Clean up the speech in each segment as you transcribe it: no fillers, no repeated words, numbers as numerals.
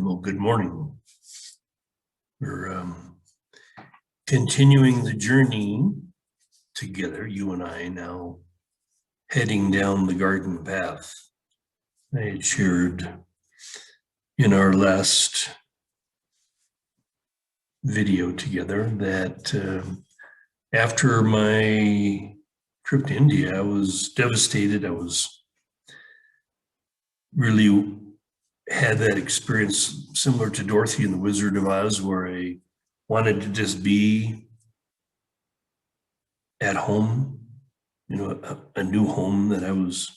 Well, good morning. We're continuing the journey together, you and I, now heading down the garden path. I had shared in our last video together that after my trip to India, I was devastated. I was really had that experience similar to Dorothy in The Wizard of Oz, where I wanted to just be at home, a new home that I was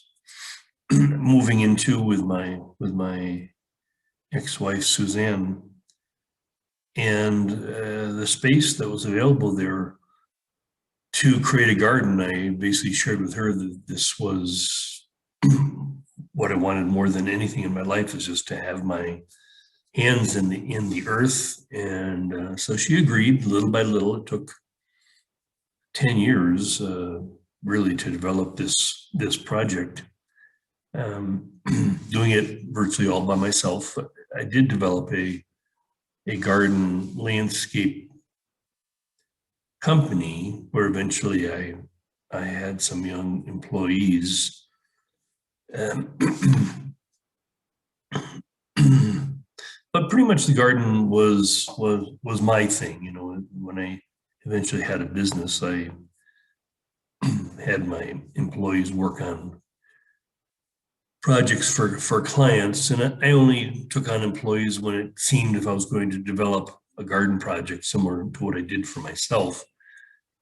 moving into with my ex-wife Suzanne, and the space that was available there to create a garden. I basically shared with her that this was what I wanted more than anything in my life, is just to have my hands in the earth. And so she agreed little by little. It took 10 years really to develop this project, doing it virtually all by myself. I did develop a garden landscape company where eventually I had some young employees. But pretty much the garden was my thing. When I eventually had a business, I had my employees work on projects for clients, and I only took on employees when it seemed if I was going to develop a garden project similar to what I did for myself.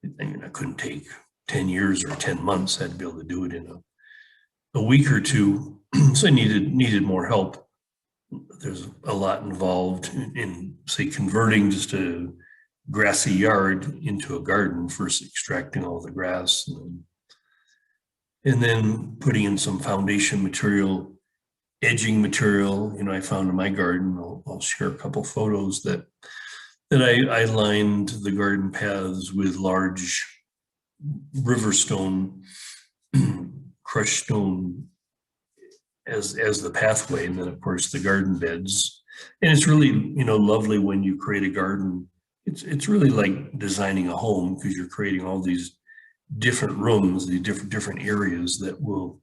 I mean, I couldn't take 10 years or 10 months. I had to be able to do it in a week or two. So I needed more help. There's a lot involved in say, converting just a grassy yard into a garden, first extracting all the grass and then putting in some foundation material, edging material. I found in my garden. I'll share a couple photos that I lined the garden paths with large river stone, crushed stone as the pathway, and then of course the garden beds. And it's really lovely when you create a garden. It's really like designing a home, because you're creating all these different rooms, the different areas that will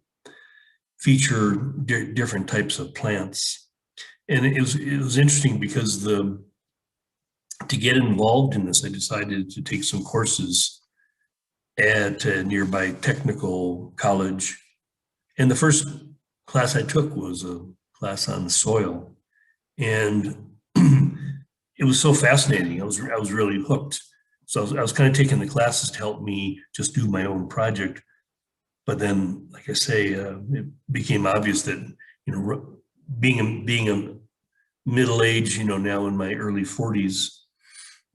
feature different types of plants. And it was interesting because to get involved in this, I decided to take some courses at a nearby technical college. And the first class I took was a class on soil, and it was so fascinating. I was really hooked. So I was kind of taking the classes to help me just do my own project. But then, like I say, it became obvious that being a middle-aged, now in my early 40s,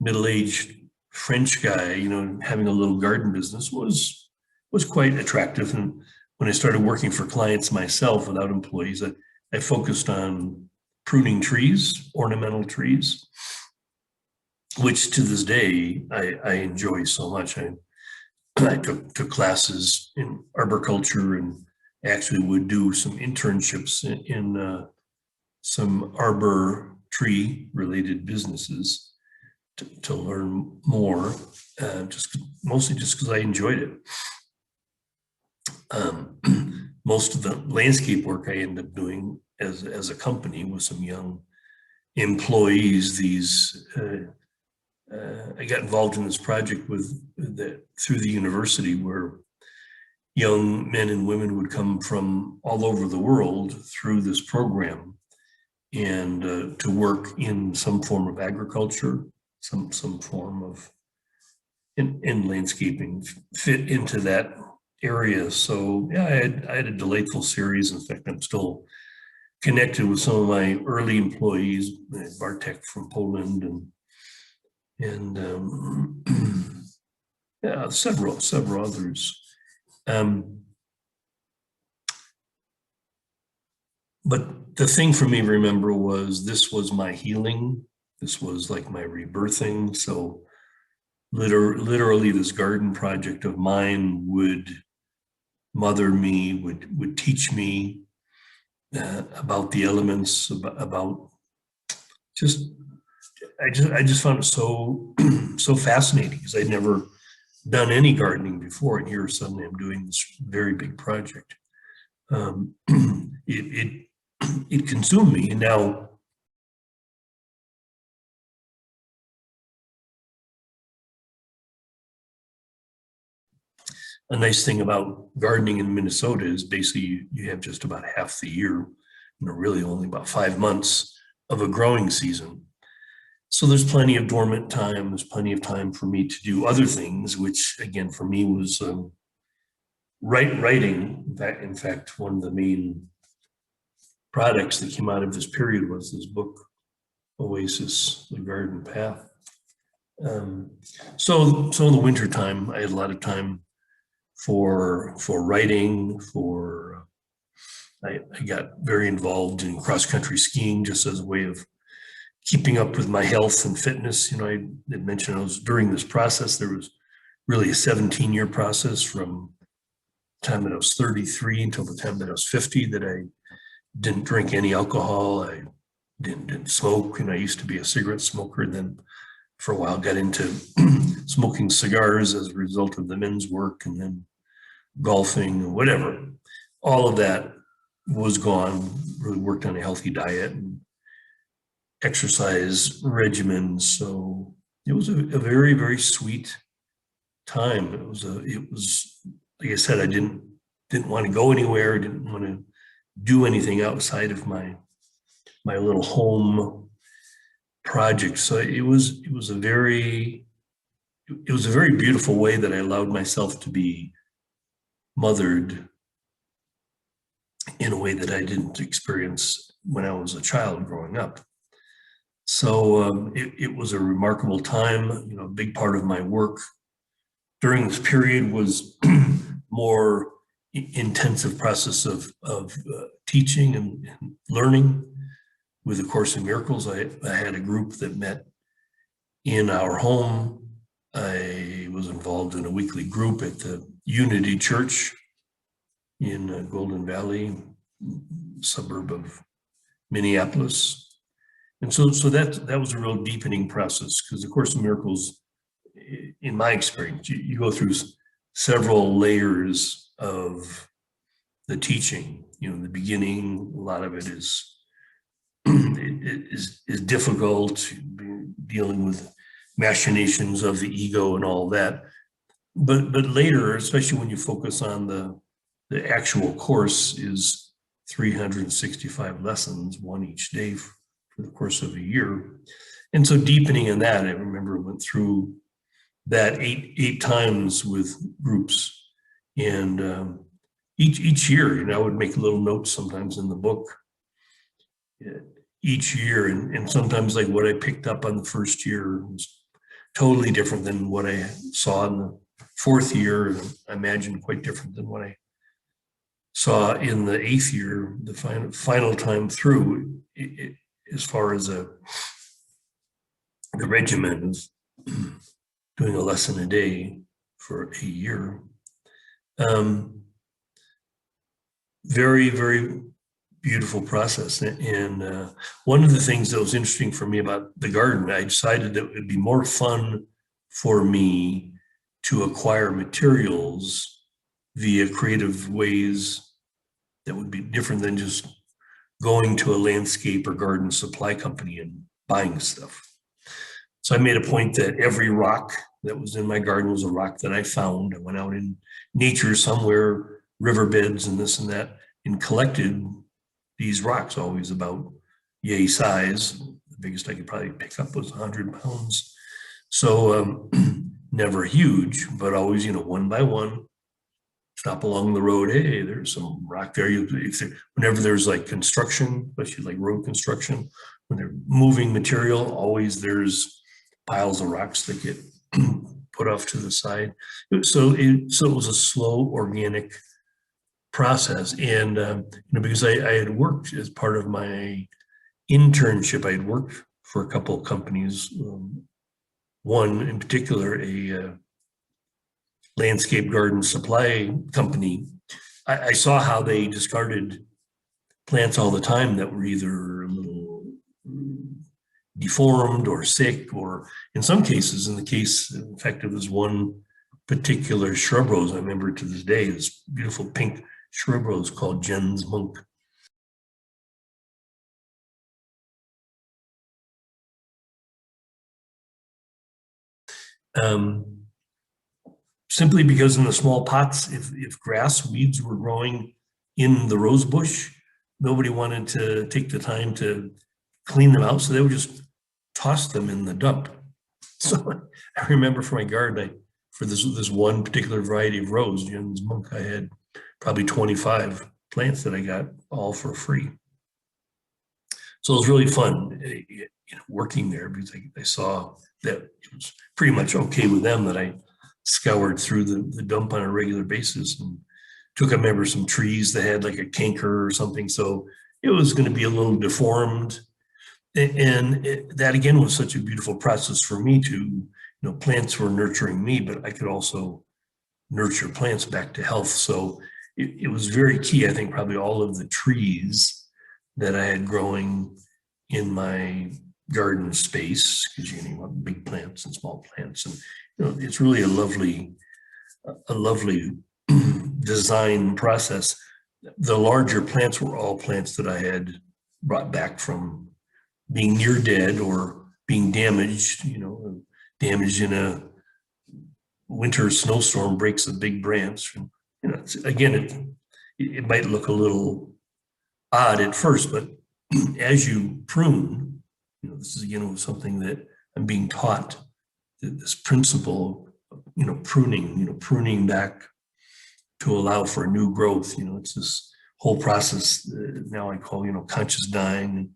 middle-aged French guy, having a little garden business was quite attractive. And when I started working for clients myself without employees, I focused on pruning trees, ornamental trees, which to this day I enjoy so much. I took classes in arboriculture, and actually would do some internships in some arbor tree related businesses to learn more, mostly just because I enjoyed it. Most of the landscape work I ended up doing as a company with some young employees. I got involved in this project through the university, where young men and women would come from all over the world through this program, and to work in some form of agriculture, some form of in landscaping, fit into that area. So yeah, I had a delightful series. In fact, I'm still connected with some of my early employees, Bartek from Poland, and yeah, several others. But the thing for me to remember was this was my healing. This was like my rebirthing. So literally this garden project of mine would mother me, would teach me about the elements, about just I just found it so so fascinating because I'd never done any gardening before, and here suddenly I'm doing this very big project. It it consumed me, and now a nice thing about gardening in Minnesota is basically you have just about half the year, really only about 5 months of a growing season. So there's plenty of dormant time. There's plenty of time for me to do other things, which again for me was writing. In fact, one of the main products that came out of this period was this book, OASIS, The Garden Path. So in the wintertime, I had a lot of time for writing, I got very involved in cross-country skiing just as a way of keeping up with my health and fitness. I had mentioned during this process, there was really a 17-year process from the time that I was 33 until the time that I was 50 that I didn't drink any alcohol. I didn't smoke, and I used to be a cigarette smoker. Then for a while got into smoking cigars as a result of the men's work, and then golfing, whatever. All of that was gone. Really worked on a healthy diet and exercise regimen. So it was a very, very sweet time. It was like I said, I didn't want to go anywhere. Didn't want to do anything outside of my little home project. So it was a very beautiful way that I allowed myself to be mothered in a way that I didn't experience when I was a child growing up. So it was a remarkable time. A big part of my work during this period was more intensive process of teaching and learning with A Course in Miracles. I had a group that met in our home. I was involved in a weekly group at the Unity Church in Golden Valley, suburb of Minneapolis. And so that was a real deepening process, because A Course in Miracles, in my experience, you go through several layers of the teaching. In the beginning, a lot of it is difficult, dealing with machinations of the ego and all that. But later, especially when you focus on the actual course, is 365 lessons, one each day for the course of a year. And so deepening in that, I remember went through that eight times with groups. And each year, I would make little notes sometimes in the book each year. And sometimes like what I picked up on the first year was totally different than what I saw in the fourth year. And I imagine quite different than what I saw in the eighth year, the final time through, as far as the regimen of doing a lesson a day for a year. Very, very beautiful process. And one of the things that was interesting for me about the garden, I decided that it would be more fun for me to acquire materials via creative ways that would be different than just going to a landscape or garden supply company and buying stuff. So I made a point that every rock that was in my garden was a rock that I found. I went out in nature somewhere, riverbeds and this and that, and collected these rocks, always about yay size. The biggest I could probably pick up was 100 pounds. So never huge, but always, one by one, stop along the road. Hey, there's some rock there. Whenever there's like construction, especially like road construction, when they're moving material, always there's piles of rocks that get put off to the side. So it was a slow, organic process. And because I had worked as part of my internship, I had worked for a couple of companies. One in particular, a landscape garden supply company. I saw how they discarded plants all the time that were either a little deformed or sick, or in some cases, in the case, in fact, of this one particular shrub rose, I remember to this day, this beautiful pink shrub rose called Jen's Monk. Simply because in the small pots, if grass weeds were growing in the rose bush, nobody wanted to take the time to clean them out, so they would just toss them in the dump. So I remember for my garden, for this one particular variety of rose, Jen's Monk, I had probably 25 plants that I got all for free. So it was really fun, working there, because I saw that it was pretty much okay with them that I scoured through the dump on a regular basis and took, I remember, some trees that had like a canker or something. So it was going to be a little deformed. And that again was such a beautiful process for me to, plants were nurturing me, but I could also nurture plants back to health. So it was very key. I think probably all of the trees that I had growing in my garden space, because you want big plants and small plants, and it's really a lovely design process. The larger plants were all plants that I had brought back from being near dead or being damaged. Damaged in a winter snowstorm breaks a big branch. Again, it might look a little odd at first, but as you prune, this is again something that I'm being taught, this principle of pruning back to allow for new growth. It's this whole process now I call conscious dying and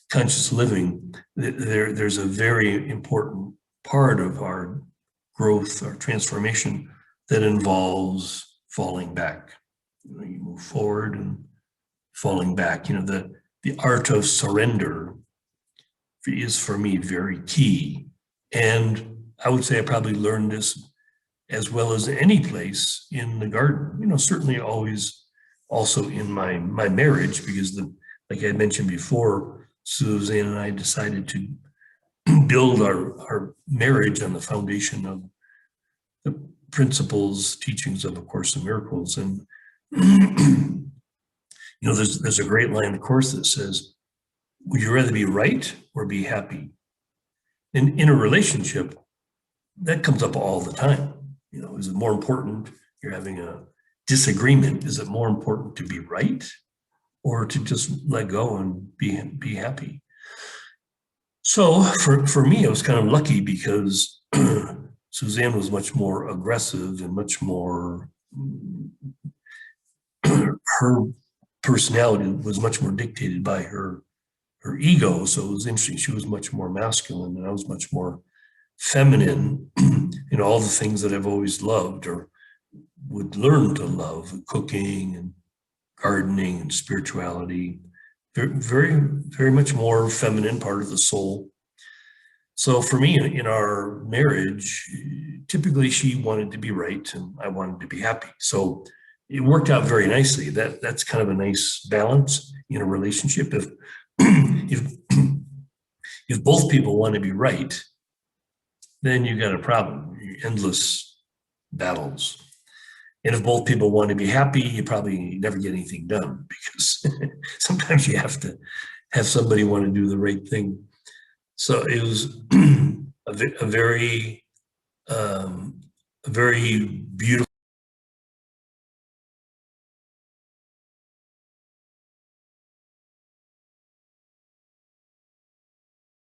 conscious living. There's a very important part of our growth, our transformation, that involves falling back. You move forward and falling back. The art of surrender is for me very key. And I would say I probably learned this as well as any place in the garden, certainly always also in my marriage, because like I mentioned before, Suzanne and I decided to build our marriage on the foundation of the principles, teachings of A Course in Miracles. And there's a great line, of course, that says, would you rather be right or be happy? And in a relationship, that comes up all the time. Is it more important, you're having a disagreement, is it more important to be right or to just let go and be happy? So for me, I was kind of lucky because Suzanne was much more aggressive and much more, her personality was much more dictated by her ego. So it was interesting. She was much more masculine and I was much more feminine in all the things that I've always loved or would learn to love: cooking and gardening and spirituality. Very, very much more feminine part of the soul. So for me, in our marriage, typically she wanted to be right and I wanted to be happy. So it worked out very nicely. That's kind of a nice balance in a relationship. If both people want to be right, then you got a problem, endless battles. And if both people want to be happy, you probably never get anything done, because sometimes you have to have somebody want to do the right thing. So it was a very beautiful